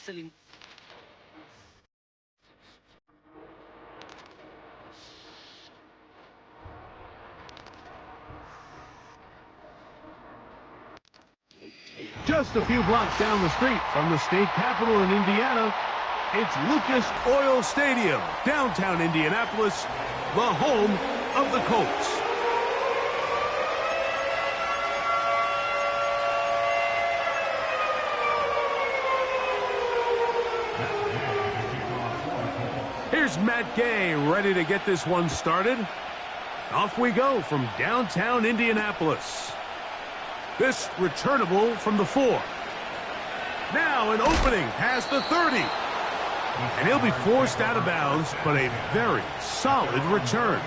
Excelente. Just a few blocks down the street from the state capitol in Indiana, it's Lucas Oil Stadium, downtown Indianapolis, the home of the Colts. Here's Matt Gay ready to get this one started. Off we go from downtown Indianapolis. This returnable from the 4. Now an opening past the 30. And he'll be forced out of bounds, but a very solid return.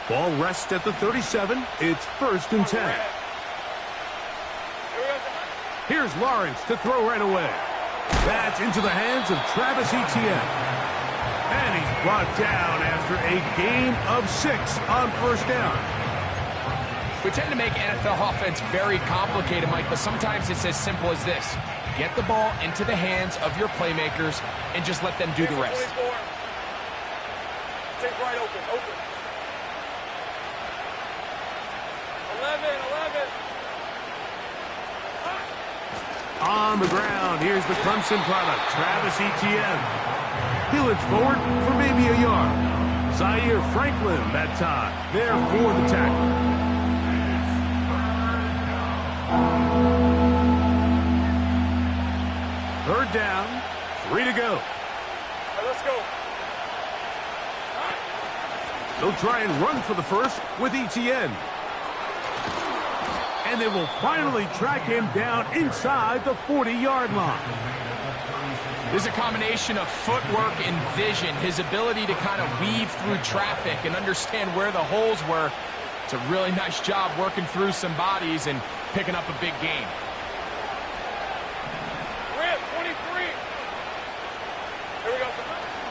Ball rests at the 37. It's 1st and 10. Here's Lawrence to throw right away. That's into the hands of Travis Etienne. And he's brought down after a gain of 6 on 1st down. We tend to make NFL offense very complicated, Mike, but sometimes it's as simple as this. Get the ball into the hands of your playmakers and just let them do the rest. Take right open. 11. On the ground, here's the Clemson product, Travis Etienne. He'll inch forward for maybe a yard. Zaire Franklin that time, there for the tackle. Third down, 3 to go. Right, let's go. They'll try and run for the first with Etienne. And they will finally track him down inside the 40-yard line. There's a combination of footwork and vision, his ability to kind of weave through traffic and understand where the holes were. It's a really nice job working through some bodies and picking up a big gain. We're at 23. Here we go.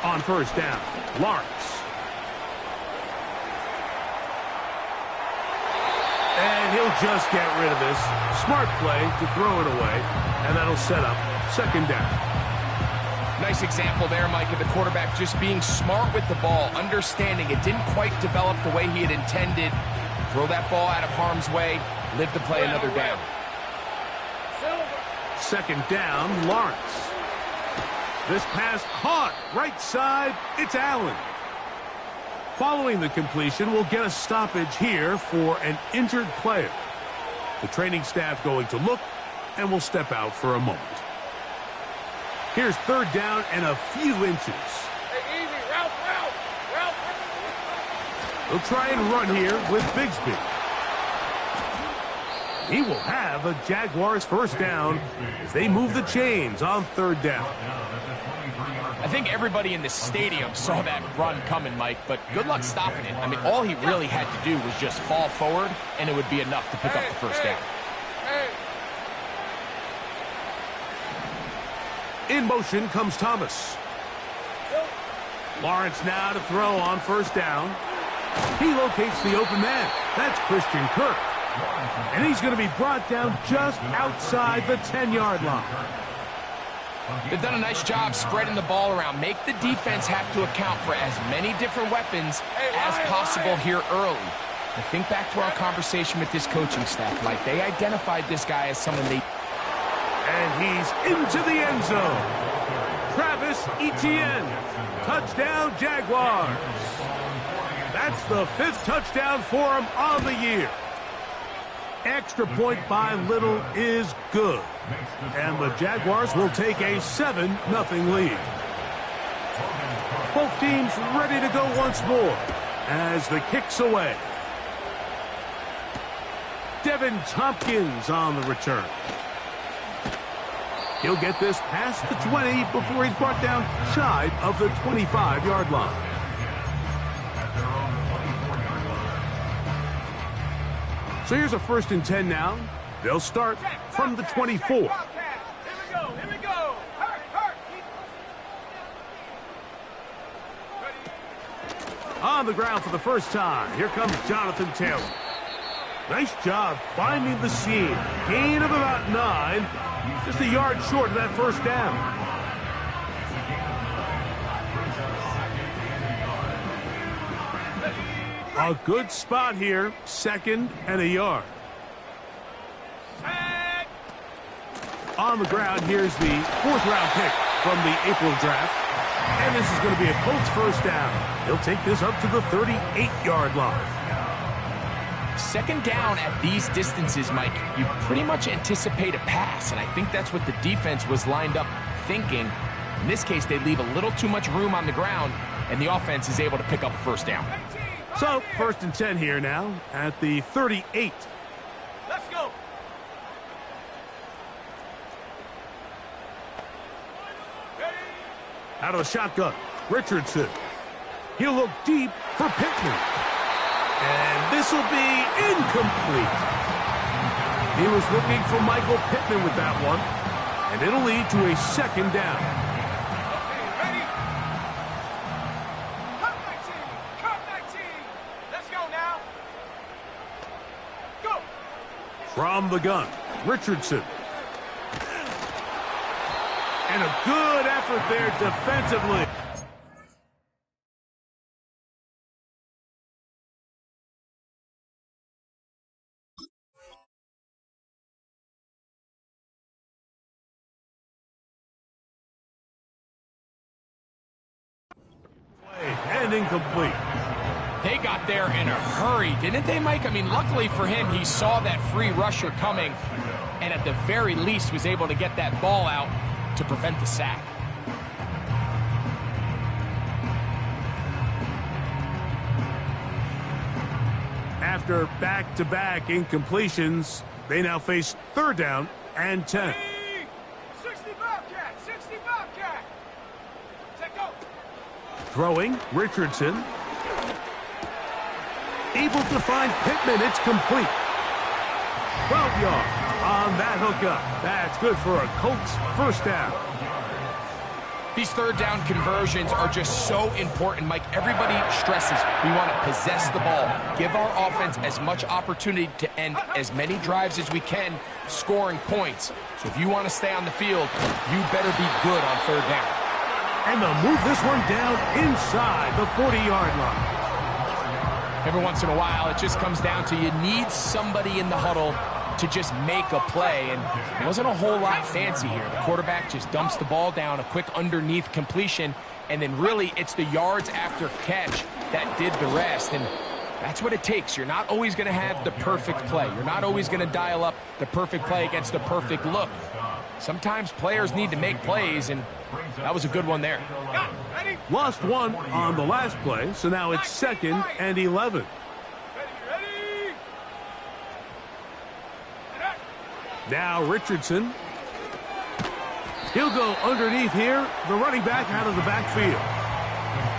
On 1st down, Lawrence. And he'll just get rid of this. Smart play to throw it away, and that'll set up 2nd down. Nice example there, Mike, of the quarterback just being smart with the ball, understanding it didn't quite develop the way he had intended. Throw that ball out of harm's way, live to play another down. 2nd down, Lawrence. This pass caught right side. It's Allen. Following the completion, we'll get a stoppage here for an injured player. The training staff going to look, and will step out for a moment. Here's 3rd down and a few inches. Hey, easy. Route. They'll try and run here with Bigsby. He will have a Jaguars 1st down as they move the chains on 3rd down. I think everybody in the stadium saw that run coming, Mike, but good luck stopping it. I mean, all he really had to do was just fall forward, and it would be enough to pick up the 1st down. In motion comes Thomas. Lawrence now to throw on 1st down. He locates the open man. That's Christian Kirk. And he's going to be brought down just outside the 10-yard line. They've done a nice job spreading the ball around. Make the defense have to account for as many different weapons as possible here early. I think back to our conversation with this coaching staff, Mike. They identified this guy as someone they... And he's into the end zone. Travis Etienne. Touchdown, Jaguars. That's the 5th touchdown for him on the year. Extra point by Little is good. And the Jaguars will take a 7-0 lead. Both teams ready to go once more as the kick's away. Devin Tompkins on the return. He'll get this past the 20 before he's brought down shy of the 25-yard line. So here's a 1st and 10 now. They'll start from the 24. Here we go. on the ground for the first time. Here comes Jonathan Taylor. Nice job finding the seam. Gain of about 9. Just a yard short of that first down. A good spot here. 2nd and a yard. On the ground, here's the 4th-round pick from the April draft. And this is going to be a Colts first down. He'll take this up to the 38-yard line. 2nd down at these distances, Mike, you pretty much anticipate a pass, and I think that's what the defense was lined up thinking. In this case, they leave a little too much room on the ground, and the offense is able to pick up a first down. So, 1st and 10 here now at the 38. Let's go. Out of the shotgun, Richardson. He'll look deep for Pittman. And this will be incomplete. He was looking for Michael Pittman with that one. And it'll lead to a 2nd down. Okay, ready? Cut 19. Cut 19. Let's go now. Go. From the gun, Richardson. And a good effort there defensively. And incomplete. They got there in a hurry, didn't they, Mike? I mean, luckily for him, he saw that free rusher coming and at the very least was able to get that ball out to prevent the sack. After back-to-back incompletions, they now face 3rd down and 10. 60 Bobcat. 60 Bobcat. Take go. Throwing, Richardson. Able to find Pittman. It's complete. 12 yards on that hookup. That's good for a Colts first down. These 3rd down conversions are just so important, Mike. Everybody stresses we want to possess the ball, give our offense as much opportunity to end as many drives as we can, scoring points. So if you want to stay on the field, you better be good on 3rd down. And they'll move this one down inside the 40-yard line. Every once in a while, it just comes down to you need somebody in the huddle to just make a play, and it wasn't a whole lot fancy here. The quarterback just dumps the ball down, a quick underneath completion, and then really it's the yards after catch that did the rest, and that's what it takes. You're not always going to have the perfect play. You're not always going to dial up the perfect play against the perfect look. Sometimes players need to make plays, and that was a good one there. Lost one on the last play, so now it's 2nd and 11. Now Richardson. He'll go underneath here. The running back out of the backfield.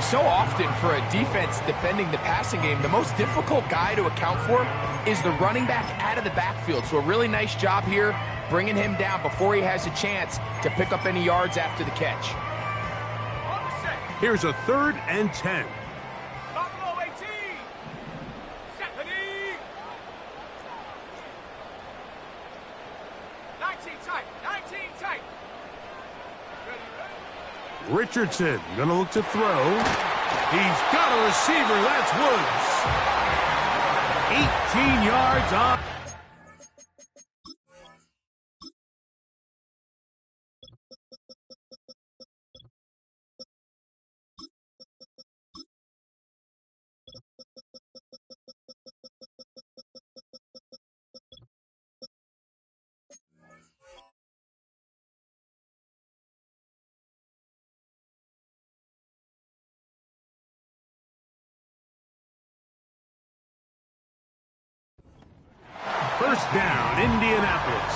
So often for a defense defending the passing game, the most difficult guy to account for is the running back out of the backfield. So a really nice job here bringing him down before he has a chance to pick up any yards after the catch. Here's a 3rd and 10. Buffalo 18. Stephanie. 19 tight. 19 tight. Richardson gonna look to throw. He's got a receiver. That's Woods. 18 yards on. First down, Indianapolis.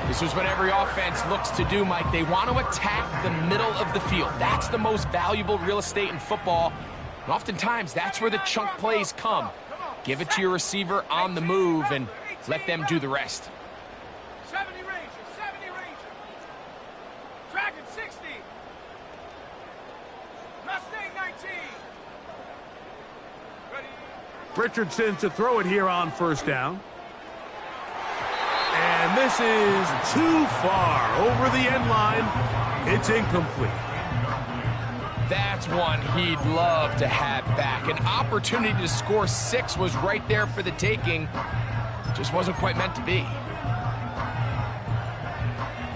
This is what every offense looks to do, Mike. They want to attack the middle of the field. That's the most valuable real estate in football. And oftentimes, that's where the chunk plays come. Give it to your receiver on the move and let them do the rest. 70 Ranger. 70 Ranger. Dragon 60. Mustang 19. Richardson to throw it here on first down. And this is too far over the end line. It's incomplete. That's one he'd love to have back. An opportunity to score 6 was right there for the taking. Just wasn't quite meant to be.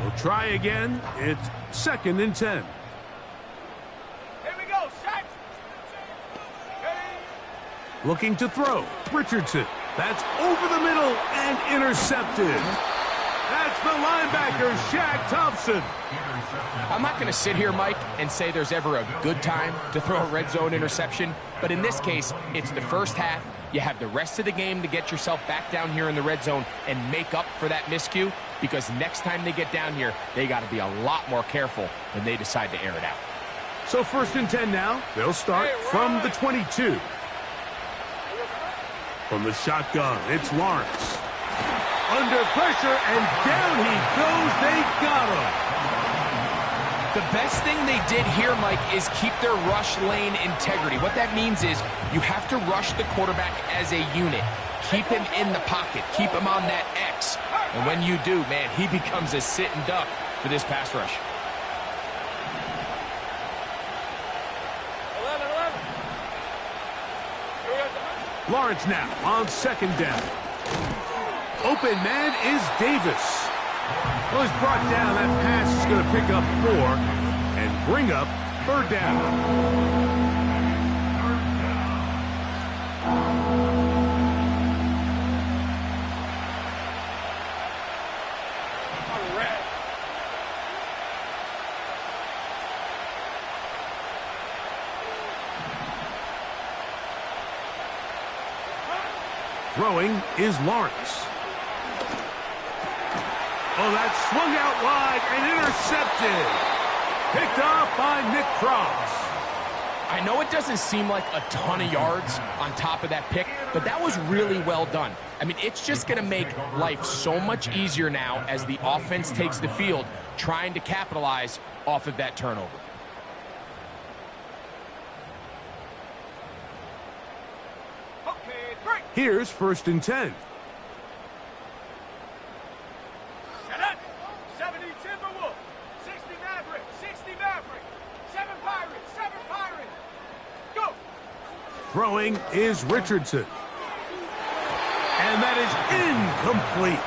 We'll try again. It's 2nd and 10. Here we go, set. Looking to throw. Richardson. That's over the middle and intercepted. That's the linebacker, Shaq Thompson. I'm not going to sit here, Mike, and say there's ever a good time to throw a red zone interception, but in this case, it's the first half. You have the rest of the game to get yourself back down here in the red zone and make up for that miscue, because next time they get down here, they got to be a lot more careful when they decide to air it out. So 1st and 10 now. They'll start from the 22. From the shotgun, it's Lawrence. Under pressure, and down he goes. They got him. The best thing they did here, Mike, is keep their rush lane integrity. What that means is you have to rush the quarterback as a unit. Keep him in the pocket. Keep him on that X. And when you do, man, he becomes a sitting duck for this pass rush. 11. Lawrence now on 2nd down. Open man is Davis. Well, he's brought down. That pass is going to pick up 4 and bring up 3rd down. Throwing is Lawrence. Oh, that's swung out wide and intercepted. Picked off by Nick Cross. I know it doesn't seem like a ton of yards on top of that pick, but that was really well done. I mean, it's just going to make life so much easier now as the offense takes the field, trying to capitalize off of that turnover. Okay, break. Here's 1st and 10. Set up. 70 Timberwolf. 60 Maverick. 60 Maverick. 7 Pirates. 7 Pirates. Go. Throwing is Richardson. And that is incomplete.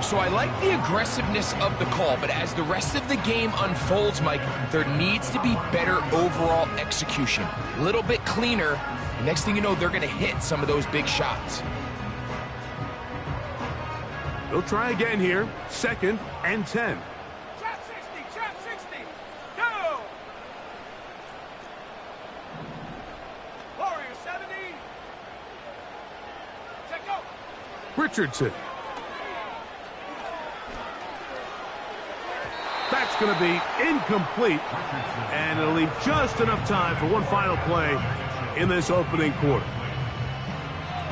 So I like the aggressiveness of the call, but as the rest of the game unfolds, Mike, there needs to be better overall execution. A little bit cleaner. The next thing you know, they're going to hit some of those big shots. They'll try again here. 2nd and 10. Trap 60. Trap 60. Go. Warrior 70. Check go. Richardson. That's going to be incomplete. And it'll leave just enough time for one final play in this opening quarter.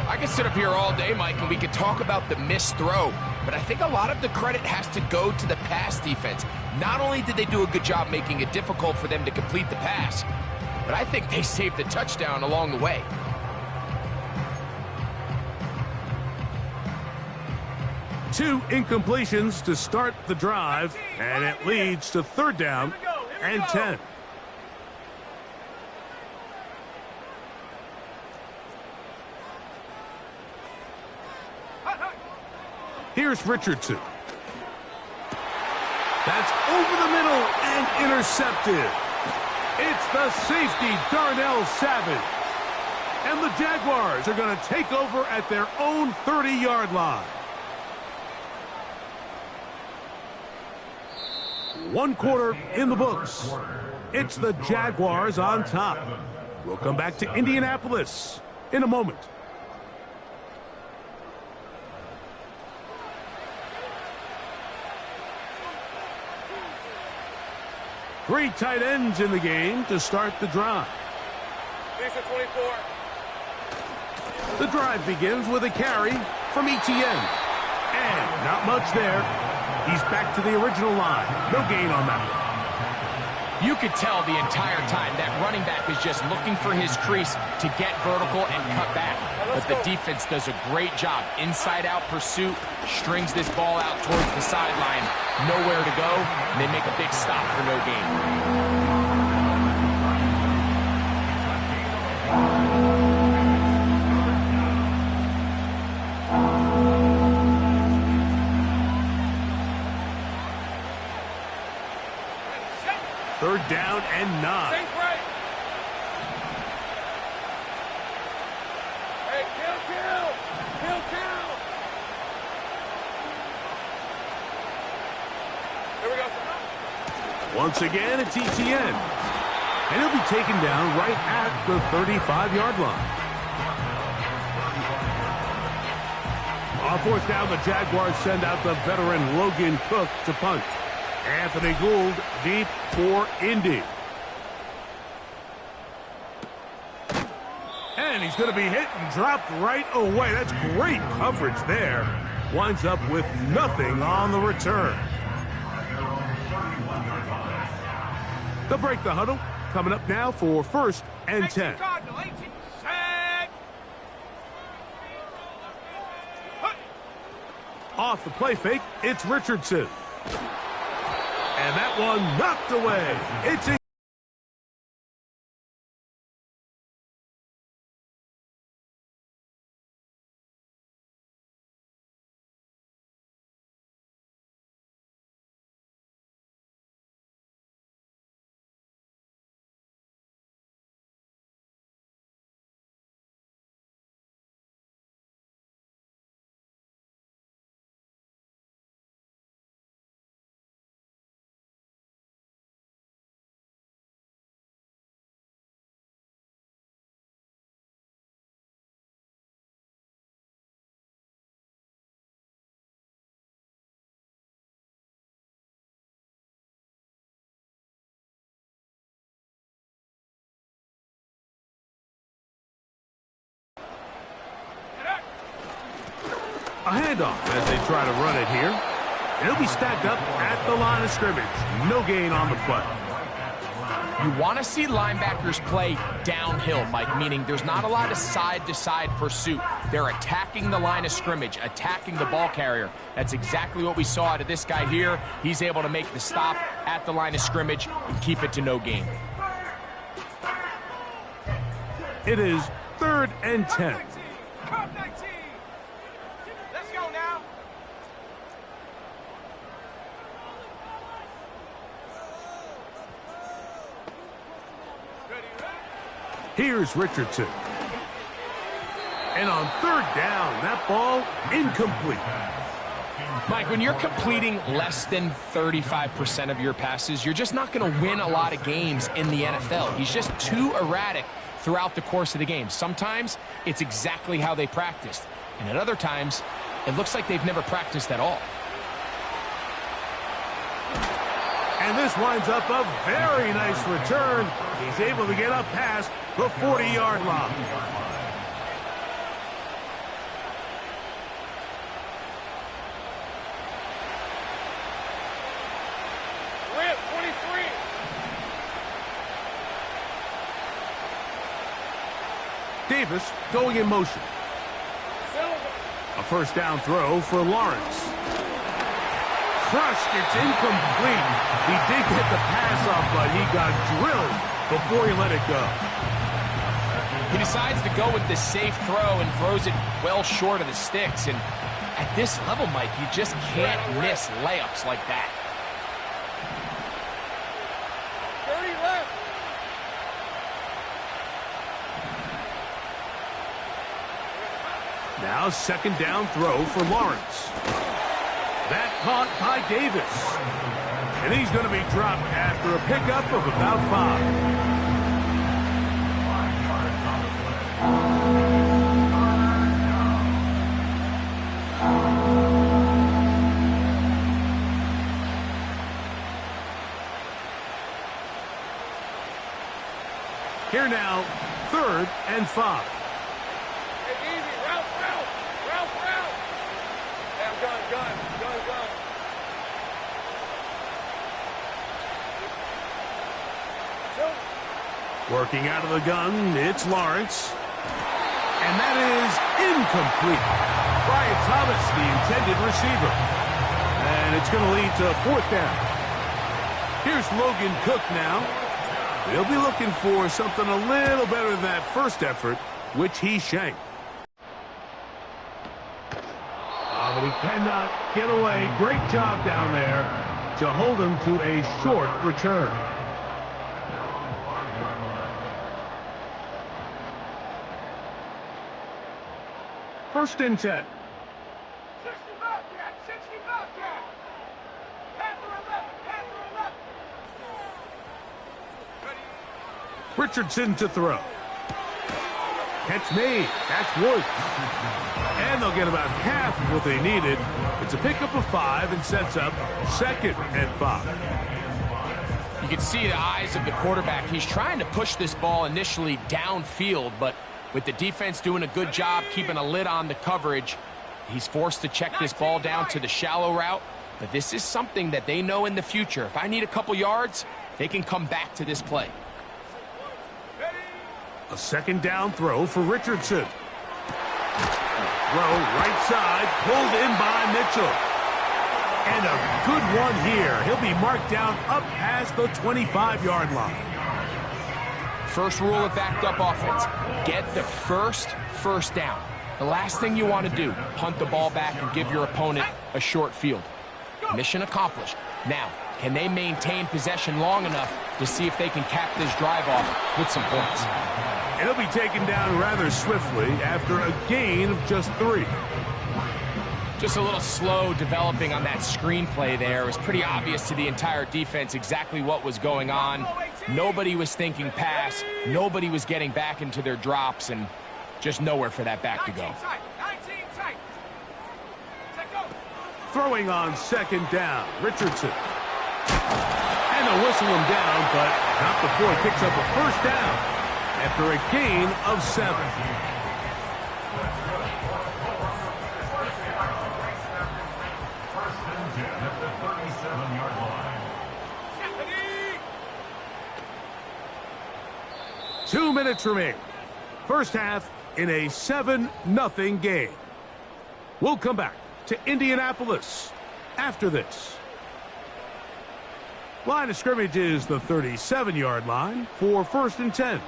I could sit up here all day, Mike, and we could talk about the missed throw, but I think a lot of the credit has to go to the pass defense. Not only did they do a good job making it difficult for them to complete the pass, but I think they saved the touchdown along the way. Two incompletions to start the drive, and it leads to 3rd down and 10. Here's Richardson. That's over the middle and intercepted. It's the safety, Darnell Savage. And the Jaguars are going to take over at their own 30-yard line. 1 quarter in the books. It's the Jaguars on top. We'll come back to Indianapolis in a moment. Three tight ends in the game to start the drive. 24. The drive begins with a carry from ETN. And not much there. He's back to the original line. No gain on that one. You could tell the entire time that running back is just looking for his crease to get vertical and cut back. But the defense does a great job. Inside-out pursuit, strings this ball out towards the sideline. Nowhere to go, and they make a big stop for no gain. Third down and 9. Think right. Hey, kill. Here we go. Once again, it's ETN. And he'll be taken down right at the 35-yard line. On fourth down, the Jaguars send out the veteran Logan Cook to punt. Anthony Gould deep for Indy. And he's going to be hit and dropped right away. That's great coverage there. Winds up with nothing on the return. They'll break the huddle. Coming up now for first and 10. Off the play fake, it's Richardson. And that one knocked away. It's a a handoff as they try to run it here. It'll be stacked up at the line of scrimmage. No gain on the play. You want to see linebackers play downhill, Mike, meaning there's not a lot of side-to-side pursuit. They're attacking the line of scrimmage, attacking the ball carrier. That's exactly what we saw out of this guy here. He's able to make the stop at the line of scrimmage and keep it to no gain. It is third and 10. Here's Richardson. And on third down, that ball incomplete. Mike, when you're completing less than 35% of your passes, you're just not going to win a lot of games in the NFL. He's just too erratic throughout the course of the game. Sometimes it's exactly how they practiced. And at other times, it looks like they've never practiced at all. And this winds up a very nice return. He's able to get up past the 40-yard line. We're at 23. Davis going in motion. A first down throw for Lawrence. Crushed, it's incomplete. He did get the pass off, but he got drilled before he let it go. He decides to go with the safe throw and throws it well short of the sticks. And at this level, Mike, you just can't miss layups like that. 30 left. Now second down throw for Lawrence. That caught by Davis. And he's going to be dropped after a pickup of about 5. Here now, third and 5. Hey, easy. Route. Damn, gun. Working out of the gun, it's Lawrence. And that is incomplete. Brian Thomas, the intended receiver. And it's going to lead to 4th down. Here's Logan Cook now. He'll be looking for something a little better than that first effort, which he shanked. But he cannot get away. Great job down there to hold him to a short return. First and 10. 60 Bobcat, 60 Bobcat. Panther 11, Panther 11. Richardson to throw. Catch made. That's Woods. And they'll get about half of what they needed. It's a pickup of 5 and sets up 2nd and 5. You can see the eyes of the quarterback. He's trying to push this ball initially downfield, but with the defense doing a good job keeping a lid on the coverage, he's forced to check this ball down to the shallow route. But this is something that they know in the future. If I need a couple yards, they can come back to this play. A 2nd down throw for Richardson. Throw right side, pulled in by Mitchell. And a good one here. He'll be marked down up past the 25-yard line. First rule of backed up offense, get the first down. The last thing you want to do, punt the ball back and give your opponent a short field. Mission accomplished. Now, can they maintain possession long enough to see if they can cap this drive off with some points? And he'll be taken down rather swiftly after a gain of just 3. Just a little slow developing on that screenplay there. It was pretty obvious to the entire defense exactly what was going on. Nobody was thinking pass. Nobody was getting back into their drops, and just nowhere for that back to go. Throwing on 2nd down, Richardson. And they'll whistle him down, but not before he picks up a 1st down after a gain of 7. Two minutes remaining. First half in a 7-0 game. We'll come back to Indianapolis after this. Line of scrimmage is the 37-yard line for 1st and 10.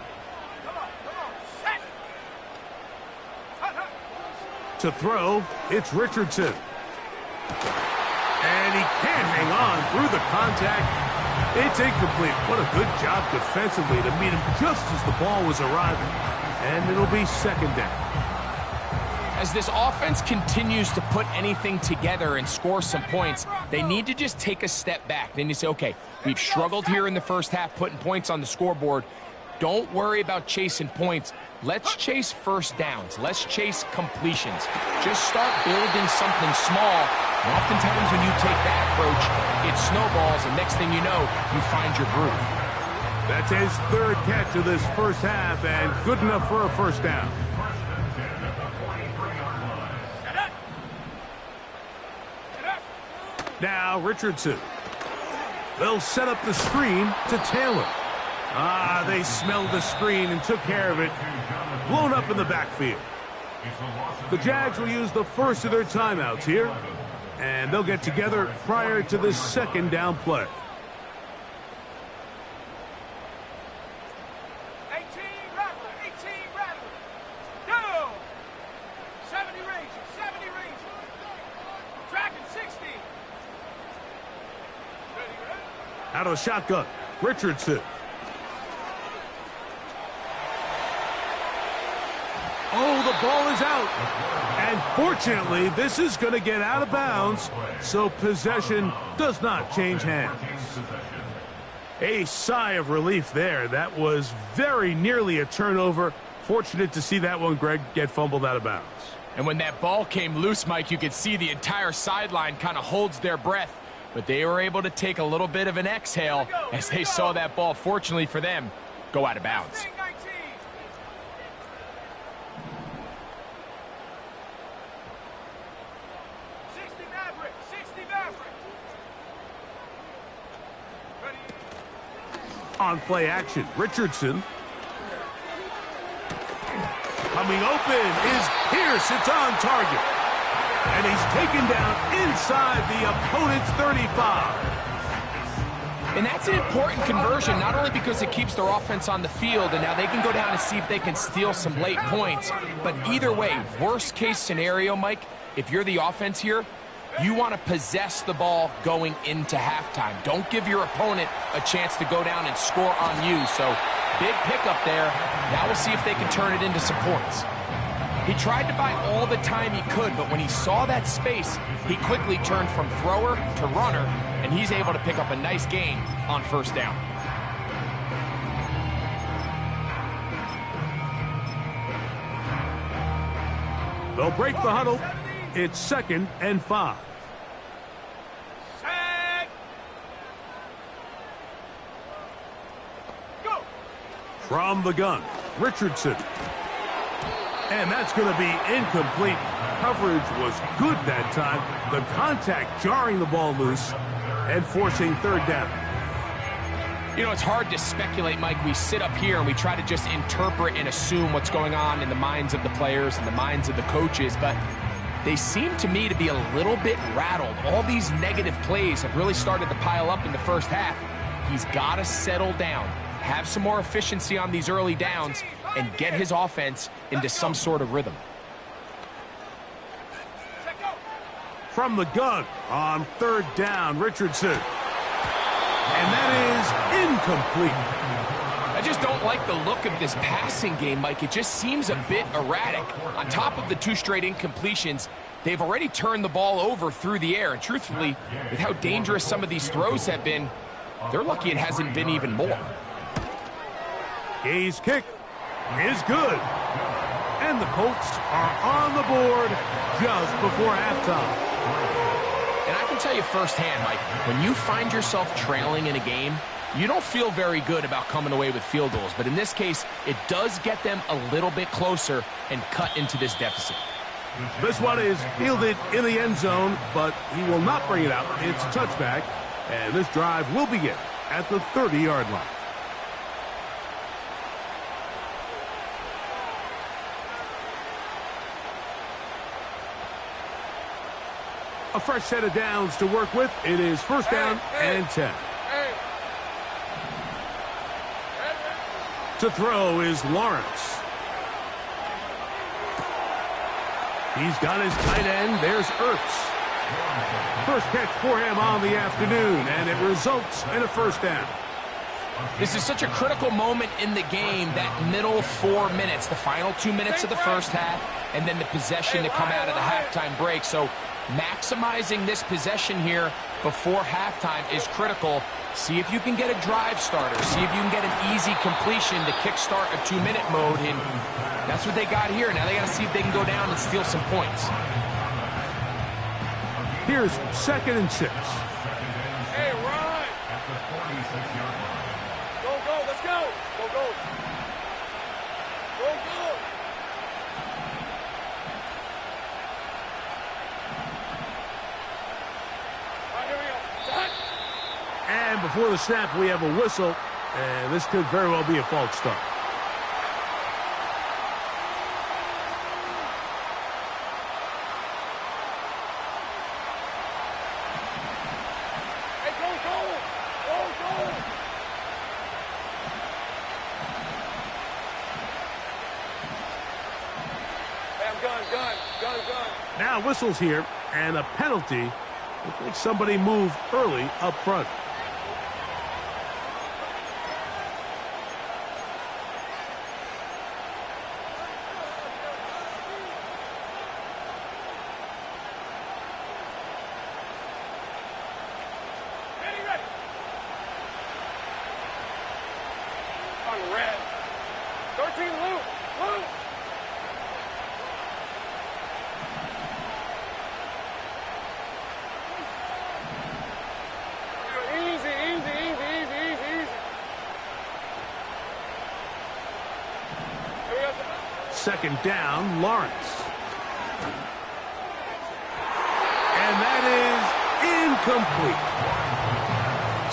To throw, it's Richardson. And he can't hang on through the contact. It's incomplete. What a good job defensively to meet him just as the ball was arriving. And it'll be 2nd down. As this offense continues to put anything together and score some points, they need to just take a step back. Then you say, okay, we've struggled here in the first half putting points on the scoreboard. Don't worry about chasing points. Let's chase 1st downs. Let's chase completions. Just start building something small. And oftentimes when you take that approach, it snowballs, and next thing you know, you find your groove. That's his 3rd catch of this first half, and good enough for a 1st down. Now Richardson. They'll set up the screen to Taylor. They smelled the screen and took care of it. Blown up in the backfield. The Jags will use the first of their timeouts here, and they'll get together prior to this 2nd down play. 18 Rattler. Go! 70 Ranger. Dragon 60. Out of the shotgun, Richardson. Oh, the ball is out. And fortunately, this is going to get out of bounds, so possession does not change hands. A sigh of relief there. That was very nearly a turnover. Fortunate to see that one, Greg, get fumbled out of bounds. And when that ball came loose, Mike, you could see the entire sideline kind of holds their breath. But they were able to take a little bit of an exhale as they saw that ball, fortunately for them, go out of bounds. 60 Maverick. On play action, Richardson Coming open is Pierce. It's on target. And he's taken down inside the opponent's 35. And that's an important conversion, not only because it keeps their offense on the field, and now they can go down and see if they can steal some late points. But either way, worst case scenario, Mike, if you're the offense here, you want to possess the ball going into halftime. Don't give your opponent a chance to go down and score on you. So big pickup there. Now we'll see if they can turn it into some points. He tried to buy all the time he could, but when he saw that space, he quickly turned from thrower to runner, and he's able to pick up a nice gain on first down. They'll break the huddle. It's 2nd and 5. Set. Go. From the gun, Richardson. And that's going to be incomplete. Coverage was good that time. The contact jarring the ball loose and forcing 3rd down. You know, it's hard to speculate, Mike. We sit up here and we try to just interpret and assume what's going on in the minds of the players and the minds of the coaches, but they seem to me to be a little bit rattled. All these negative plays have really started to pile up in the first half. He's got to settle down, have some more efficiency on these early downs, and get his offense into some sort of rhythm. From the gun on 3rd down, Richardson. And that is incomplete. I just don't like the look of this passing game, Mike. It just seems a bit erratic. On top of the 2 straight incompletions, they've already turned the ball over through the air. And truthfully, with how dangerous some of these throws have been, they're lucky it hasn't been even more. Gay's kick is good. And the Colts are on the board just before halftime. And I can tell you firsthand, Mike, when you find yourself trailing in a game, you don't feel very good about coming away with field goals. But in this case, it does get them a little bit closer and cut into this deficit. This one is fielded in the end zone, but he will not bring it out. It's touchback, and this drive will begin at the 30-yard line. A fresh set of downs to work with. It is 1st down and 10. To throw is Lawrence. He's got his tight end. There's Ertz. First catch for him on the afternoon, and it results in a 1st down. This is such a critical moment in the game, that middle 4 minutes, the final 2 minutes of the first half, and then the possession to come out of the halftime break. So maximizing this possession here before halftime is critical. See if you can get a drive starter. See if you can get an easy completion to kickstart a 2-minute mode. And that's what they got here. Now they got to see if they can go down and steal some points. Here's 2nd and 6. Hey, run. Go, go, let's go. Go, go. Go, go. All right, here we go. Set. And before the snap, we have a whistle, and this could very well be a false start. Hey, go, go. Go, go. Hey, I'm gun. Now whistles here, and a penalty. I think somebody moved early up front. Ready. On red. 13, Luke. Easy. 2nd down, Lawrence. And that is incomplete.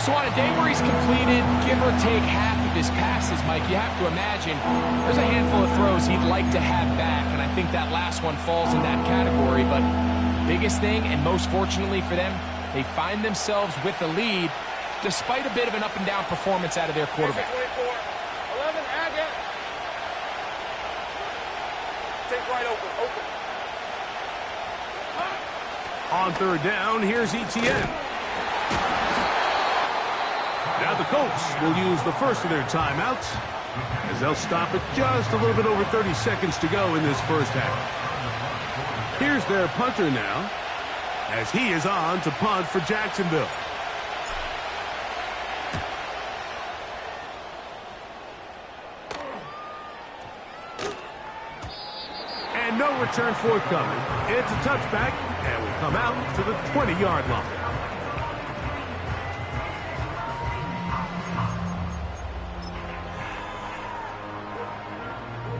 So on a day where he's completed, give or take half of his passes, Mike, you have to imagine there's a handful of throws he'd like to have back, and I think that last one falls in that category. But biggest thing, and most fortunately for them, they find themselves with the lead despite a bit of an up-and-down performance out of their quarterback. 11, Agate. Take right open. On third down, here's ETN. Now the Colts will use the first of their timeouts as they'll stop it just a little bit over 30 seconds to go in this first half. Here's their punter now as he is on to punt for Jacksonville. And no return forthcoming. It's a touchback, and we come out to the 20-yard line.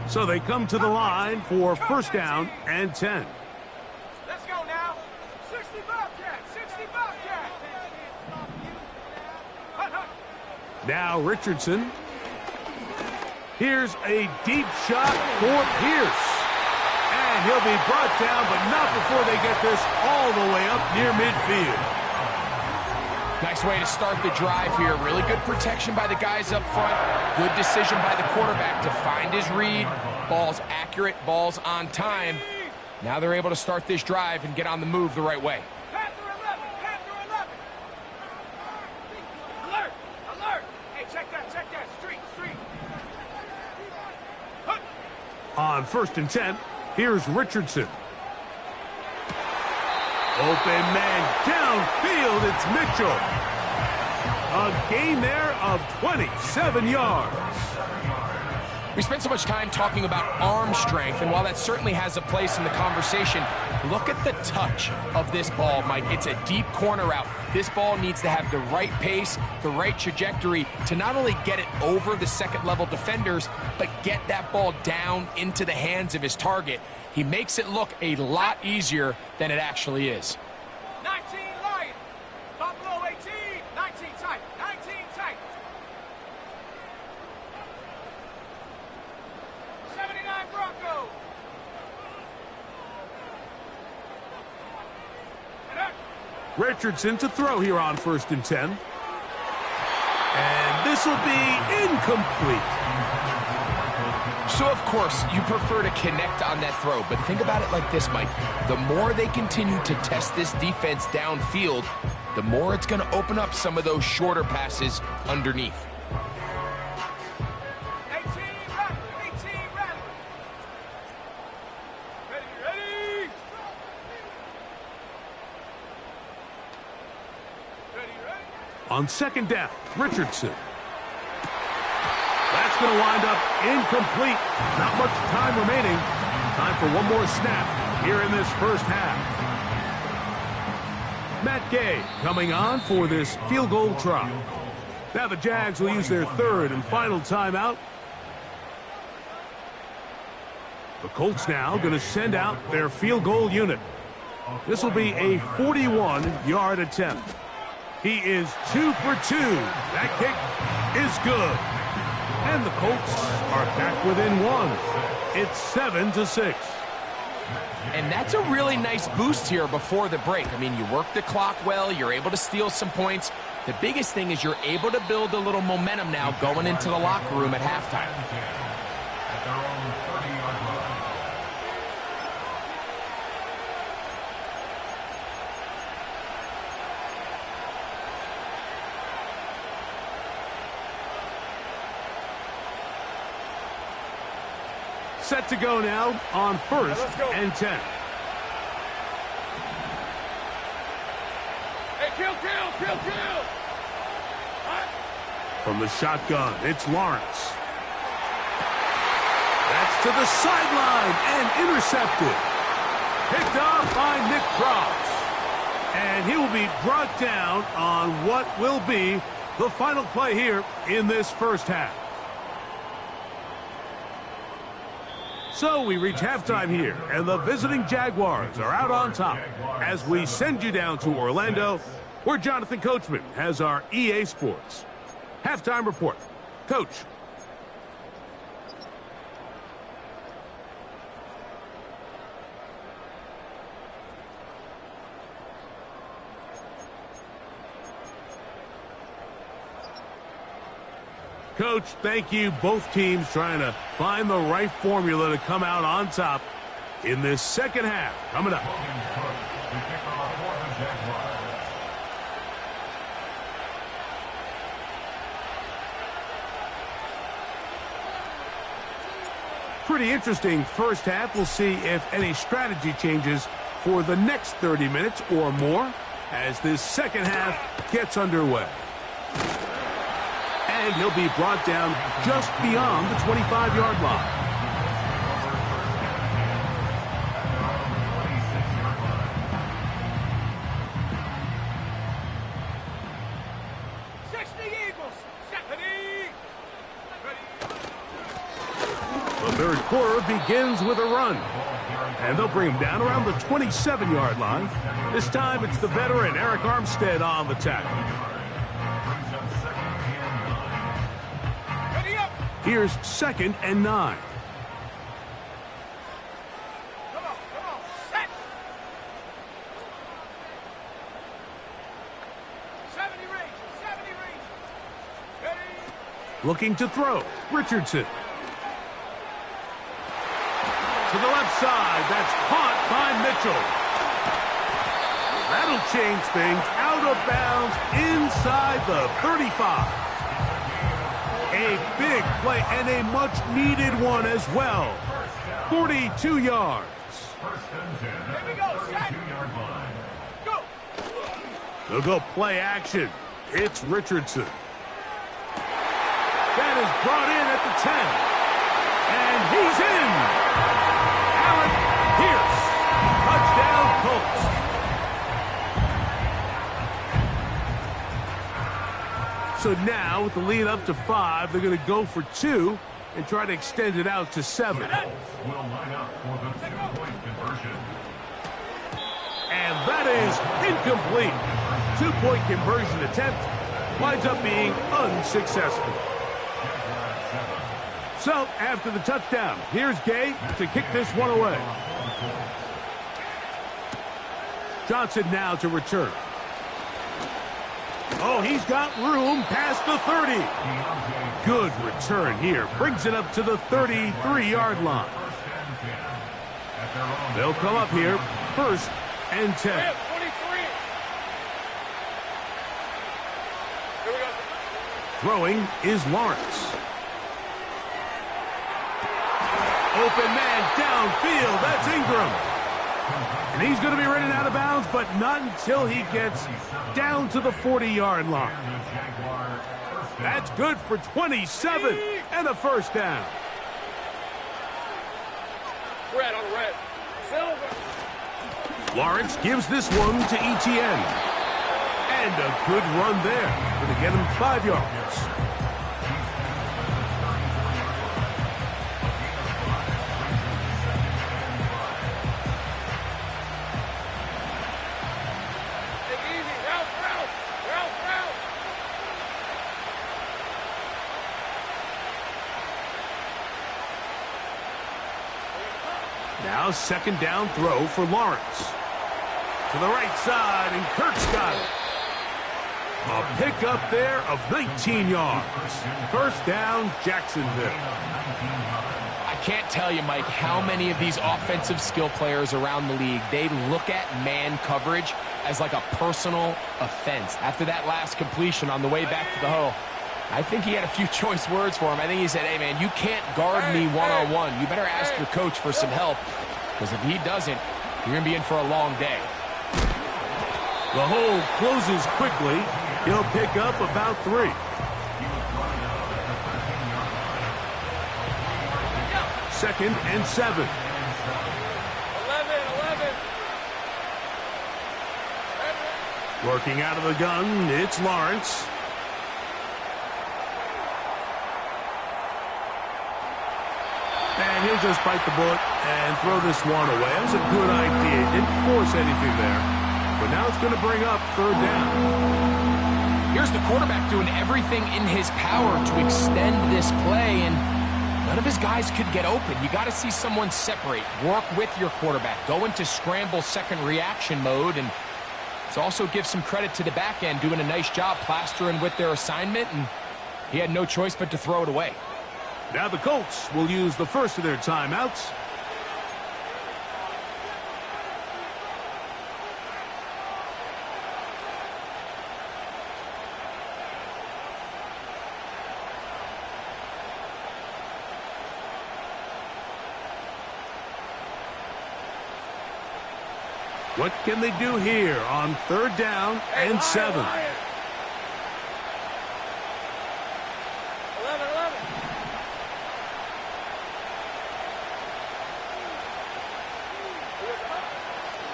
So they come to the line for first down and 10. Let's go now. 60 Bobcat. 60 Bobcat. Now Richardson. Here's a deep shot for Pierce. And he'll be brought down, but not before they get this all the way up near midfield. Nice way to start the drive here. Really good protection by the guys up front. Good decision by the quarterback to find his read. Ball's accurate, ball's on time. Now they're able to start this drive and get on the move the right way. Panther 11. Panther 11. Alert. Alert. Hey, check that. Street. On first and 10, here's Richardson. Open man downfield, it's Mitchell. A gain there of 27 yards. We spent so much time talking about arm strength, and while that certainly has a place in the conversation, look at the touch of this ball, Mike. It's a deep corner route. This ball needs to have the right pace, the right trajectory to not only get it over the second-level defenders, but get that ball down into the hands of his target. He makes it look a lot easier than it actually is. 19 Lion. Buffalo 18. 19 tight. 19 tight. 79 Broncos. Richardson to throw here on first and 10. And this will be incomplete. So, of course, you prefer to connect on that throw, but think about it like this, Mike. The more they continue to test this defense downfield, the more it's going to open up some of those shorter passes underneath. 18 Rattler. Ready. On second down, Richardson. That's going to wind up incomplete. Not much time remaining. Time for one more snap here in this first half. Matt Gay coming on for this field goal try. Now the Jags will use their third and final timeout. The Colts now going to send out their field goal unit. This will be a 41-yard attempt. He is 2 for 2. That kick is good. And the Colts are back within one. It's 7-6. And that's a really nice boost here before the break. I mean, you work the clock well. You're able to steal some points. The biggest thing is you're able to build a little momentum now going into the locker room at halftime. Set to go now on first and 10. Hey, kill. From the shotgun, it's Lawrence. That's to the sideline and intercepted. Picked off by Nick Cross. And he will be brought down on what will be the final play here in this first half. So we reach halftime here, and the visiting Jaguars are out on top as we send you down to Orlando where Jonathan Coachman has our EA Sports halftime report. Coach. Coach, thank you. Both teams trying to find the right formula to come out on top in this second half. Coming up. Pretty interesting first half. We'll see if any strategy changes for the next 30 minutes or more as this second half gets underway. And he'll be brought down just beyond the 25-yard line. The third quarter begins with a run. And they'll bring him down around the 27-yard line. This time it's the veteran Eric Armstead on the tackle. Here's 2nd and 9. Come on, set. 70 range. Ready. Looking to throw. Richardson. To the left side. That's caught by Mitchell. That'll change things. Out of bounds inside the 35. A big play and a much-needed one as well. 42 yards. Here we go, set. Go. They'll go play action. It's Richardson. That is brought in at the 10. And he's in. Allen Pierce. Touchdown, Colts. So now, with the lead up to 5, they're going to go for 2 and try to extend it out to 7. Will line up for the 2-point conversion. And that is incomplete. 2-point conversion attempt winds up being unsuccessful. So, after the touchdown, here's Gay to kick this one away. Johnson now to return. Oh, he's got room past the 30. Good return here. Brings it up to the 33-yard line. They'll come up here. 1st and 10. Throwing is Lawrence. Open man downfield. That's Ingram. And he's going to be running out of bounds, but not until he gets down to the 40-yard line. That's good for 27 and a first down. Red on red. Silver. Lawrence gives this one to Etienne. And a good run there. Going to get him 5 yards. Now 2nd down throw for Lawrence. To the right side, and Kurt's got it. A pickup there of 19 yards. 1st down, Jacksonville. I can't tell you, Mike, how many of these offensive skill players around the league, they look at man coverage as like a personal offense. After that last completion on the way back to the huddle, I think he had a few choice words for him. I think he said, hey, man, you can't guard me one-on-one. You better ask your coach for some help, because if he doesn't, you're going to be in for a long day. The hole closes quickly. He'll pick up about 3. Second and 7. 11. Working out of the gun, it's Lawrence. And he'll just bite the bullet and throw this one away. That was a good idea. Didn't force anything there. but now it's going to bring up third down. Here's the quarterback doing everything in his power to extend this play, and none of his guys could get open. You got to see someone separate, work with your quarterback, go into scramble second reaction mode, and let's also give some credit to the back end doing a nice job plastering with their assignment, and he had no choice but to throw it away. Now the Colts will use the first of their timeouts. What can they do here on third down and 7? 11-11.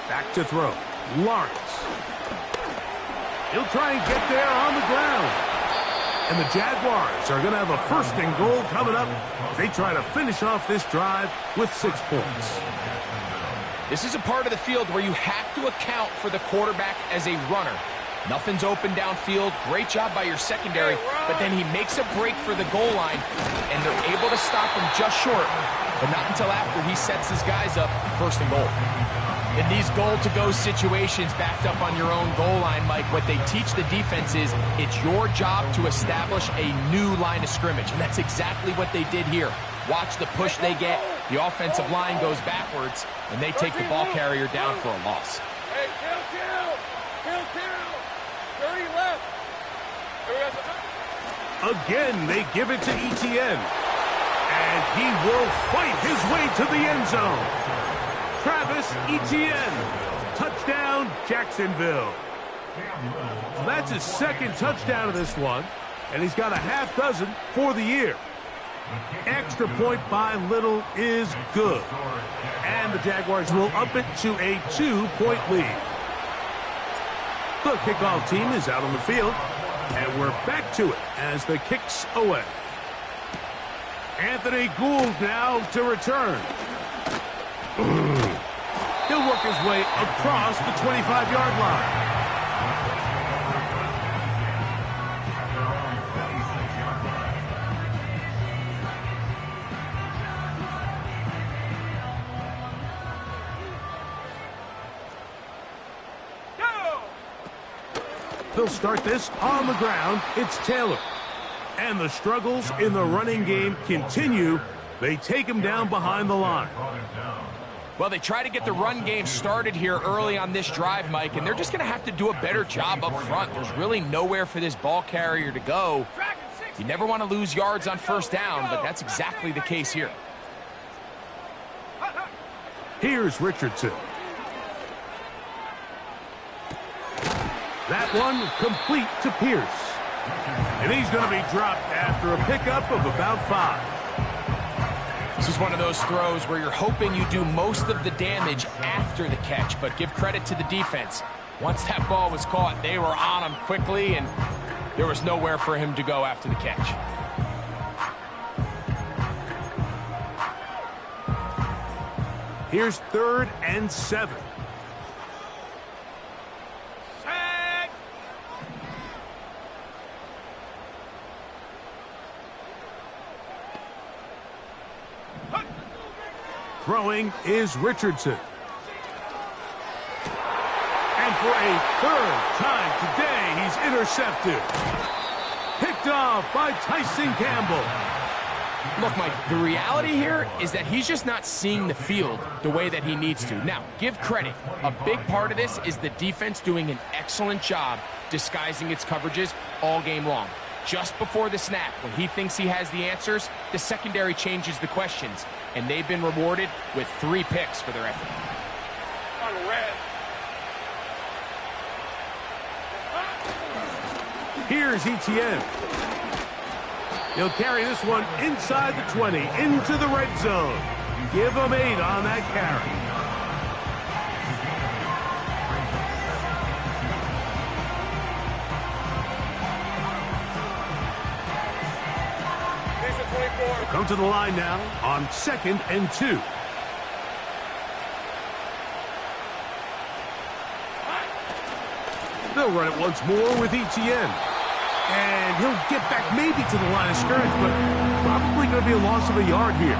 Back to throw. Lawrence. He'll try and get there on the ground. And the Jaguars are going to have a first and goal coming up. They try to finish off this drive with 6 points. This is a part of the field where you have to account for the quarterback as a runner. Nothing's open downfield. Great job by your secondary, but then he makes a break for the goal line, and they're able to stop him just short, but not until after he sets his guys up first and goal. In these goal-to-go situations backed up on your own goal line, Mike, what they teach the defense is it's your job to establish a new line of scrimmage, and that's exactly what they did here. Watch the push they get. The offensive line goes backwards, and they take the ball carrier down for a loss. Hey, kill. 30 left. Again, they give it to Etienne. And he will fight his way to the end zone. Travis Etienne. Touchdown, Jacksonville. That's his second touchdown of this one, and he's got a half dozen for the year. Extra point by Little is good. And the Jaguars will up it to a 2-point lead. The kickoff team is out on the field, and we're back to it as the kick's away. Anthony Gould now to return. He'll work his way across the 25-yard line. They'll start this on the ground. It's Taylor. And the struggles in the running game continue. They take him down behind the line. Well, they try to get the run game started here early on this drive, Mike, and they're just going to have to do a better job up front. There's really nowhere for this ball carrier to go. You never want to lose yards on first down, but that's exactly the case here. Here's Richardson. That one complete to Pierce. And he's going to be dropped after a pickup of about 5. This is one of those throws where you're hoping you do most of the damage after the catch, but give credit to the defense. Once that ball was caught, they were on him quickly, and there was nowhere for him to go after the catch. Here's 3rd and 7. Throwing is Richardson. And for a 3rd time today, he's intercepted. Picked off by Tyson Campbell. Look, Mike, the reality here is that he's just not seeing the field the way that he needs to. Now, give credit. A big part of this is the defense doing an excellent job disguising its coverages all game long. Just before the snap, when he thinks he has the answers, the secondary changes the questions, and they've been rewarded with 3 picks for their effort. On red. Here's Etienne. He'll carry this one inside the 20, into the red zone. Give him 8 on that carry. They'll come to the line now on 2nd and 2. They'll run it once more with Etienne. And he'll get back maybe to the line of scrimmage, but probably going to be a loss of a yard here.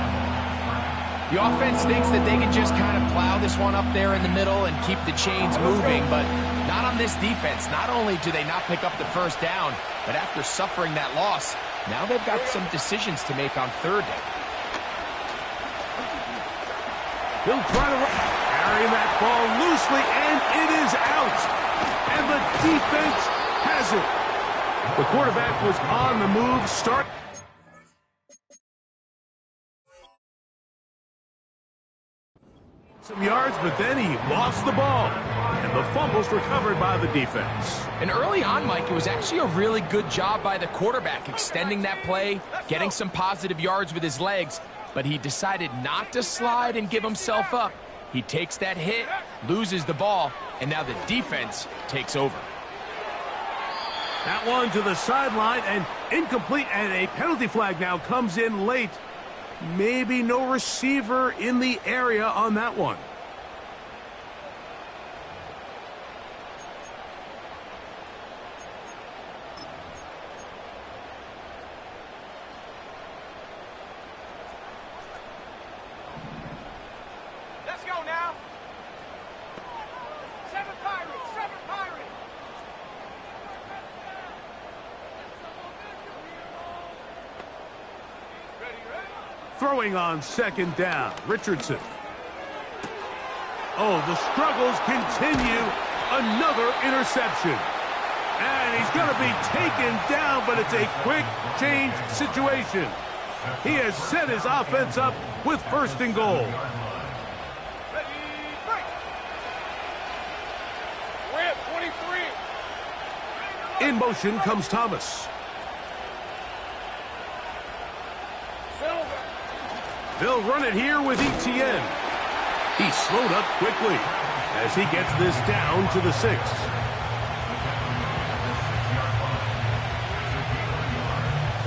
The offense thinks that they can just kind of plow this one up there in the middle and keep the chains moving, but not on this defense. Not only do they not pick up the first down, but after suffering that loss, now they've got some decisions to make on third down. He'll try to carry that ball loosely, and it is out. And the defense has it. The quarterback was on the move. Start. Some yards, but then he lost the ball. And the fumble's recovered by the defense. And early on, Mike, it was actually a really good job by the quarterback extending that play, getting some positive yards with his legs, but he decided not to slide and give himself up. He takes that hit, loses the ball, and now the defense takes over. That one to the sideline and incomplete, and a penalty flag now comes in late. Maybe no receiver in the area on that one. Let's go now. 7 Pirates, 7 Pirates. Ready, ready? Throwing on second down, Richardson. Oh, the struggles continue. Another interception. And he's going to be taken down, but it's a quick change situation. He has set his offense up with first and goal. Ready, break. We're at 23. In motion comes Thomas. Silver. They'll run it here with Etienne. He's slowed up quickly as he gets this down to the 6.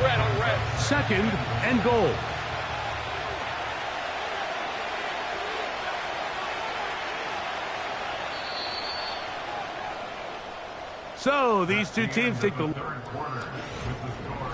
Red on red. Second and goal. So these two teams take the third quarter with the score 10-1.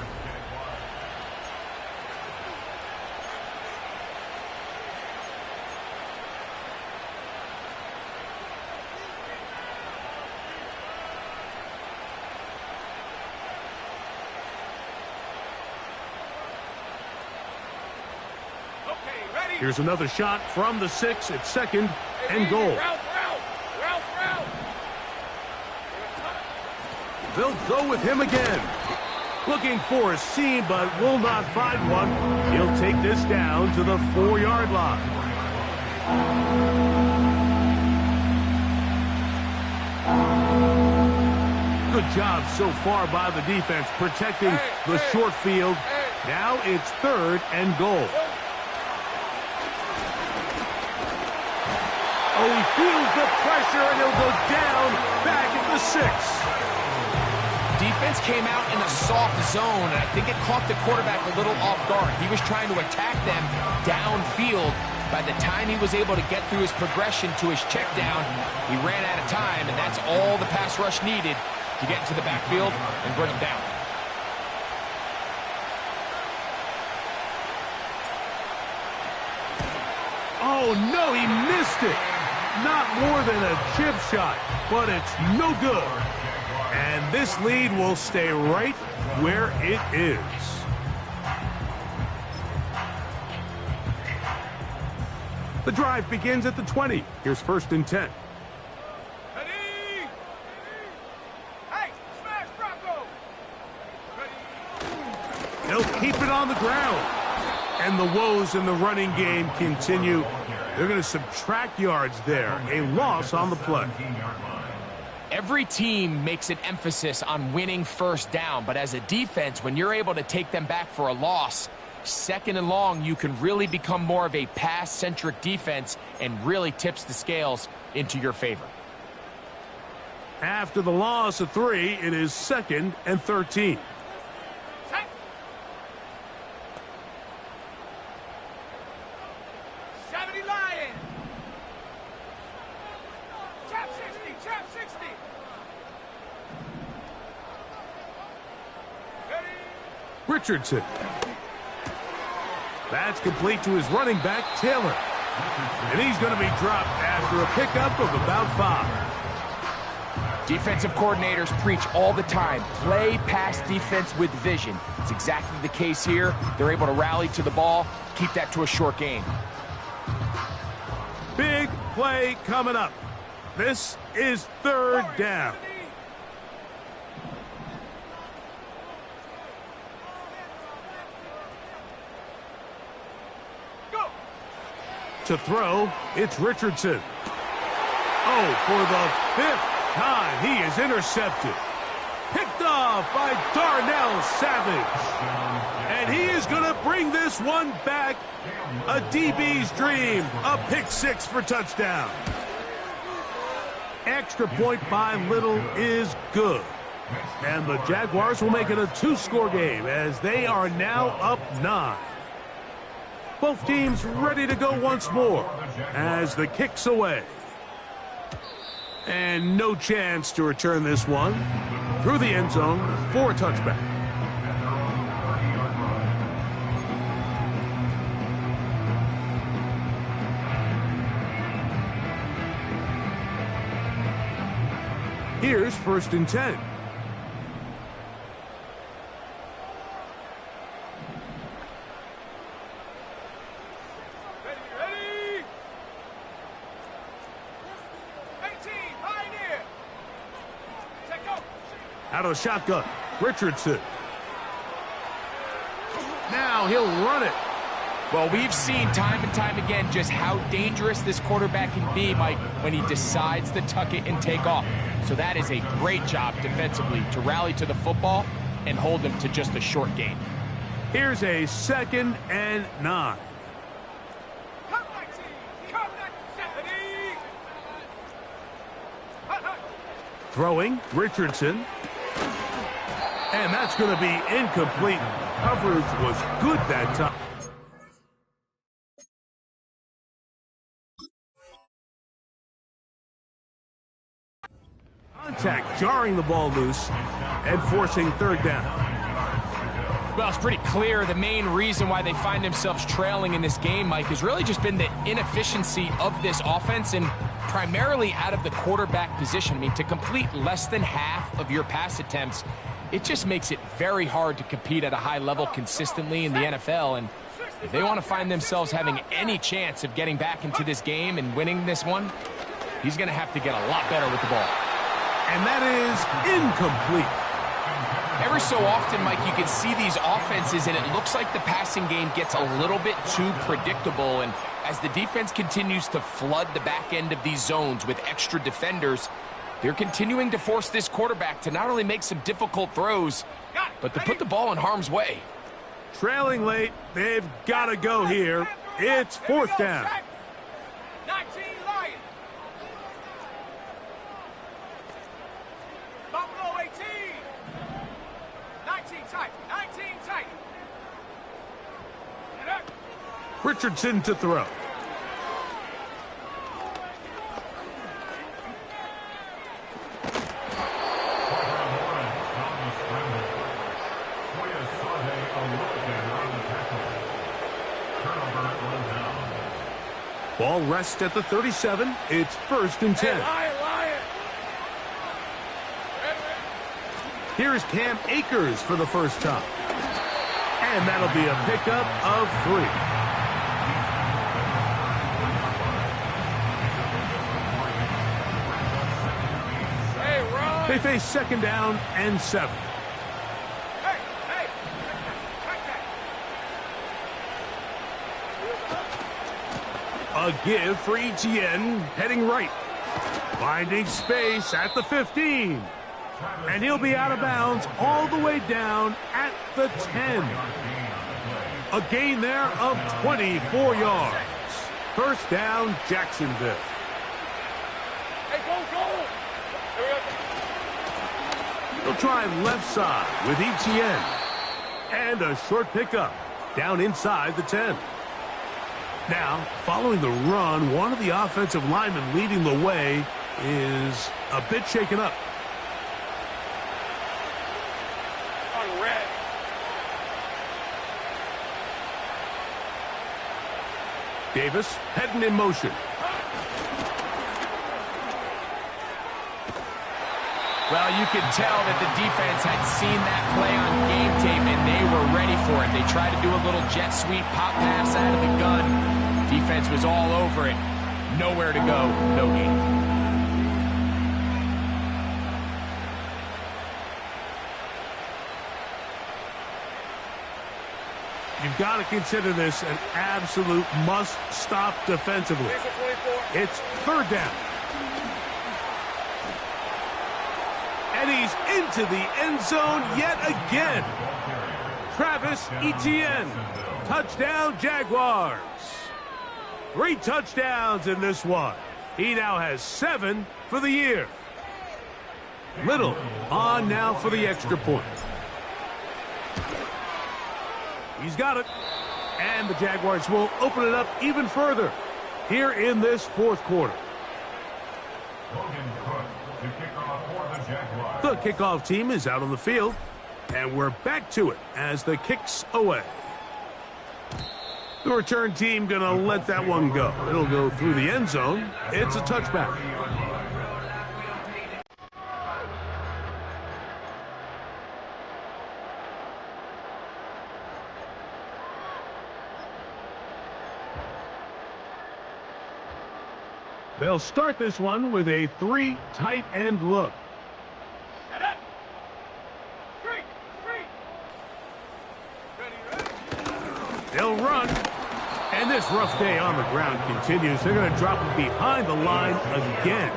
Okay, ready. Here's another shot from the 6 at second and goal. Route. They'll go with him again. Looking for a seam, but will not find one. He'll take this down to the 4-yard line. Good job so far by the defense protecting the short field. Now it's third and goal. Oh, he feels the pressure, and he'll go down back at the 6. Defense came out in a soft zone, and I think it caught the quarterback a little off guard. He was trying to attack them downfield. By the time he was able to get through his progression to his check down, he ran out of time, and that's all the pass rush needed to get into the backfield and bring him down. Oh, no, he missed it. Not more than a chip shot, but it's no good. And this lead will stay right where it is. The drive begins at the 20. Here's first and 10. Ready. Hey, smash Bronco. Ready. They'll keep it on the ground. And the woes in the running game continue. They're going to subtract yards there. A loss on the play. Every team makes an emphasis on winning first down, but as a defense, when you're able to take them back for a loss, second and long, you can really become more of a pass-centric defense and really tips the scales into your favor. After the loss of 3, it is second and 13. Set. 70 Lion. Chap 60, chap 60. Richardson. That's complete to his running back, Taylor. And he's going to be dropped after a pickup of about 5. Defensive coordinators preach all the time, play pass defense with vision. It's exactly the case here. They're able to rally to the ball, keep that to a short game. Big play coming up. This is 3rd down. To throw, it's Richardson. Oh, for the 5th time, he is intercepted. Picked off by Darnell Savage. And he is going to bring this one back. A DB's dream. A pick 6 for touchdown. Extra point by Little is good. And the Jaguars will make it a 2-score game as they are now up 9. Both teams ready to go once more as the kick's away. And no chance to return this one through the end zone for a touchback. Here's 1st and 10. Out of shotgun, Richardson. Now he'll run it. Well, we've seen time and time again just how dangerous this quarterback can be, Mike, when he decides to tuck it and take off. So that is a great job defensively to rally to the football and hold him to just a short gain. Here's a 2nd and 9. Throwing, Richardson. And that's going to be incomplete. Coverage was good that time. Contact jarring the ball loose and forcing 3rd down. Well, it's pretty clear the main reason why they find themselves trailing in this game, Mike, has really just been the inefficiency of this offense and primarily out of the quarterback position. I mean, to complete less than half of your pass attempts, it just makes it very hard to compete at a high level consistently in the NFL. And if they want to find themselves having any chance of getting back into this game and winning this one, he's going to have to get a lot better with the ball. And that is incomplete. Every so often, Mike, you can see these offenses, and it looks like the passing game gets a little bit too predictable. And as the defense continues to flood the back end of these zones with extra defenders, they're continuing to force this quarterback to not only make some difficult throws, but to put the ball in harm's way. Trailing late, they've got to go here. It's 4th down. 19 Lions. Buffalo 18. 19 tight. 19 tight. Richardson to throw. Ball rests at the 37. It's 1st and 10. Here's Cam Akers for the first time. And that'll be a pickup of 3. They face 2nd down and 7. A give for Etienne, heading right. Finding space at the 15. And he'll be out of bounds all the way down at the 10. A gain there of 24 yards. 1st down, Jacksonville. Hey, go! He'll try left side with Etienne. And a short pickup down inside the 10. Now, following the run, one of the offensive linemen leading the way is a bit shaken up. Davis heading in motion. Well, you could tell that the defense had seen that play on game tape, and they were ready for it. They tried to do a little jet sweep, pop pass out of the gun. Defense was all over it. Nowhere to go, no gain. You've got to consider this an absolute must-stop defensively. It's third down. And he's into the end zone yet again. Travis Etienne. Touchdown, Jaguars. 3 touchdowns in this one. He now has 7 for the year. Little on now for the extra point. He's got it. And the Jaguars will open it up even further here in this fourth quarter. The kickoff team is out on the field, and we're back to it as the kick's away. The return team going to let that one go. It'll go through the end zone. It's a touchback. They'll start this one with a 3 tight end look. They'll run. And this rough day on the ground continues. They're going to drop him behind the line again.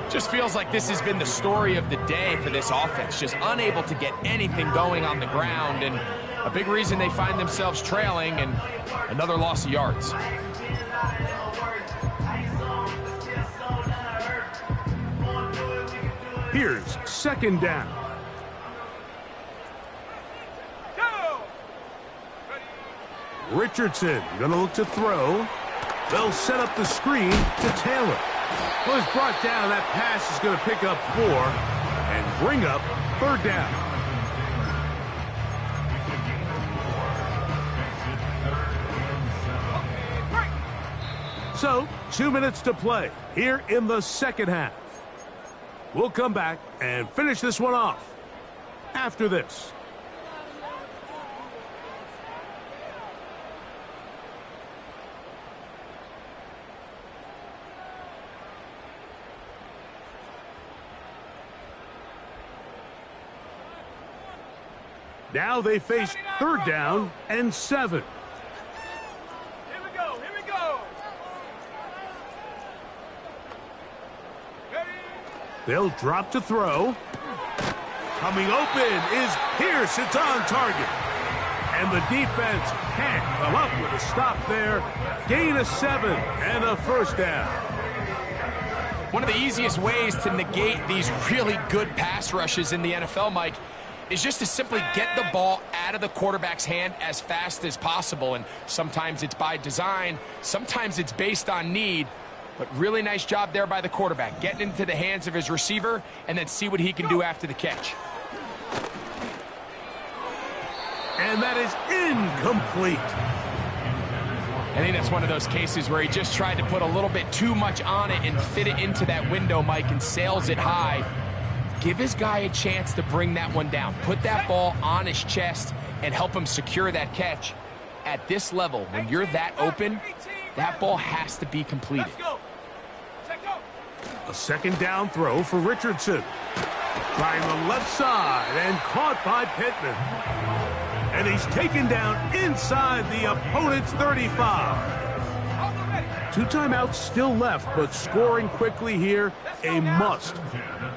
Just feels like this has been the story of the day for this offense. Just unable to get anything going on the ground. And a big reason they find themselves trailing, and another loss of yards. Here's second down. Richardson gonna look to throw. They'll set up the screen to Taylor. Well, it's brought down. That pass is gonna pick up 4 and bring up third down. So, 2 minutes to play here in the second half. We'll come back and finish this one off after this. Now they face third down and 7. Here we go, here we go. Ready? They'll drop to throw. Coming open is Pierce. It's on target. And the defense can't come up with a stop there. Gain of 7 and a first down. One of the easiest ways to negate these really good pass rushes in the NFL, Mike, is just to simply get the ball out of the quarterback's hand as fast as possible. And sometimes it's by design, sometimes it's based on need. But really nice job there by the quarterback, getting into the hands of his receiver and then see what he can do after the catch. And that is incomplete. I think that's one of those cases where he just tried to put a little bit too much on it and fit it into that window, Mike, and sails it high. Give his guy a chance to bring that one down. Put that ball on his chest and help him secure that catch. At this level, when you're that open, that ball has to be completed. A second down throw for Richardson. Trying the left side and caught by Pittman. And he's taken down inside the opponent's 35. 2 timeouts still left, but scoring quickly here, a must.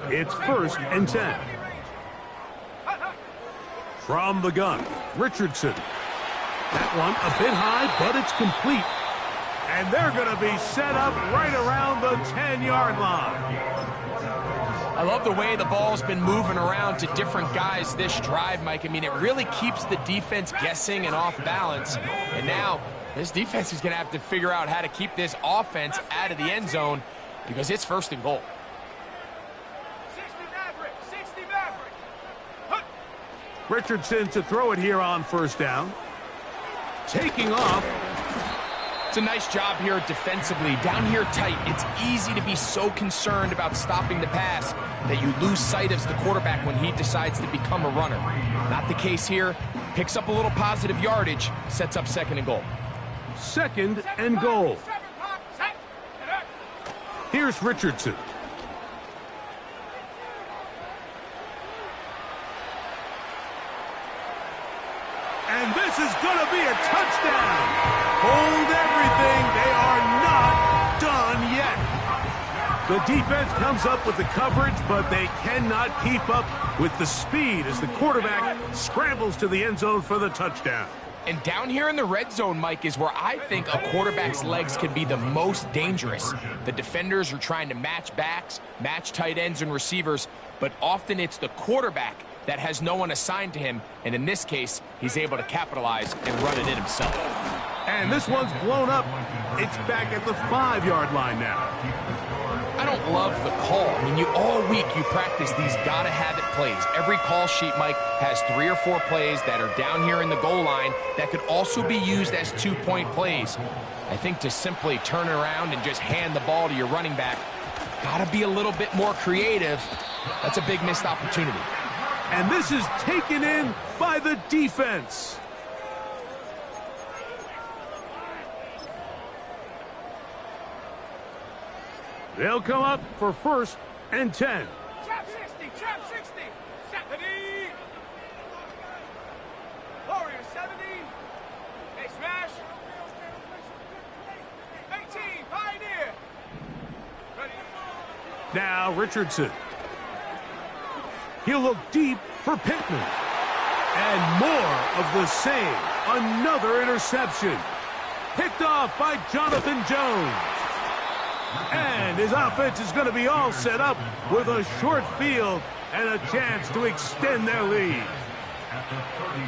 It's 1st and 10. From the gun, Richardson. That one a bit high, but it's complete. And they're going to be set up right around the 10-yard line. I love the way the ball's been moving around to different guys this drive, Mike. I mean, it really keeps the defense guessing and off balance. And now this defense is going to have to figure out how to keep this offense out of the end zone because it's 1st and goal. 60 Maverick. Richardson to throw it here on 1st down. Taking off. It's a nice job here defensively. Down here tight, it's easy to be so concerned about stopping the pass that you lose sight of the quarterback when he decides to become a runner. Not the case here. Picks up a little positive yardage, sets up 2nd and goal. 2nd and goal. Here's Richardson. And this is going to be a touchdown. Hold everything. They are not done yet. The defense comes up with the coverage, but they cannot keep up with the speed as the quarterback scrambles to the end zone for the touchdown. And down here in the red zone, Mike, is where I think a quarterback's legs can be the most dangerous. The defenders are trying to match backs, match tight ends and receivers, but often it's the quarterback that has no one assigned to him, and in this case, he's able to capitalize and run it in himself. And this one's blown up. It's back at the 5-yard line now. I don't love the call. I mean, all week you practice these gotta-have-it plays. Every call sheet, Mike, has 3 or 4 plays that are down here in the goal line that could also be used as 2-point plays. I think to simply turn around and just hand the ball to your running back, gotta be a little bit more creative. That's a big missed opportunity. And this is taken in by the defense. They'll come up for 1st and 10. Trap 60, trap 60. 70. Warrior 70. Hey, smash. 18, Pioneer. Ready. Now Richardson. He'll look deep for Pittman. And more of the same. Another interception. Picked off by Jonathan Jones. And his offense is going to be all set up with a short field and a chance to extend their lead.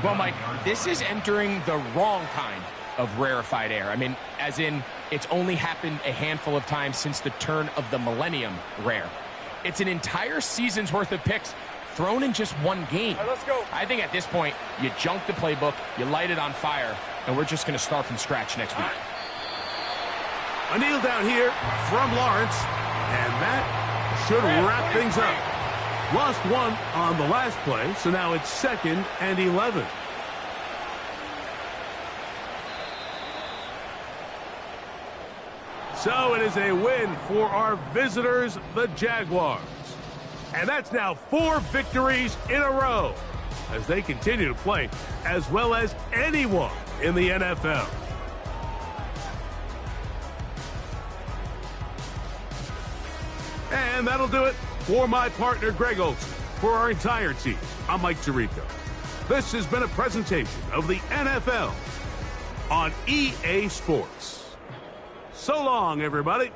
Well, Mike, this is entering the wrong kind of rarefied air. I mean, as in, it's only happened a handful of times since the turn of the millennium rare. It's an entire season's worth of picks thrown in just one game. Right, let's go. I think at this point, you junk the playbook, you light it on fire, and we're just going to start from scratch next week. A kneel down here from Lawrence, and that should wrap things up. Lost 1 on the last play, so now it's 2nd and 11. So it is a win for our visitors, the Jaguars. And that's now 4 victories in a row as they continue to play as well as anyone in the NFL. And that'll do it for my partner, Greg Olson. For our entire team, I'm Mike Tirico. This has been a presentation of the NFL on EA Sports. So long, everybody.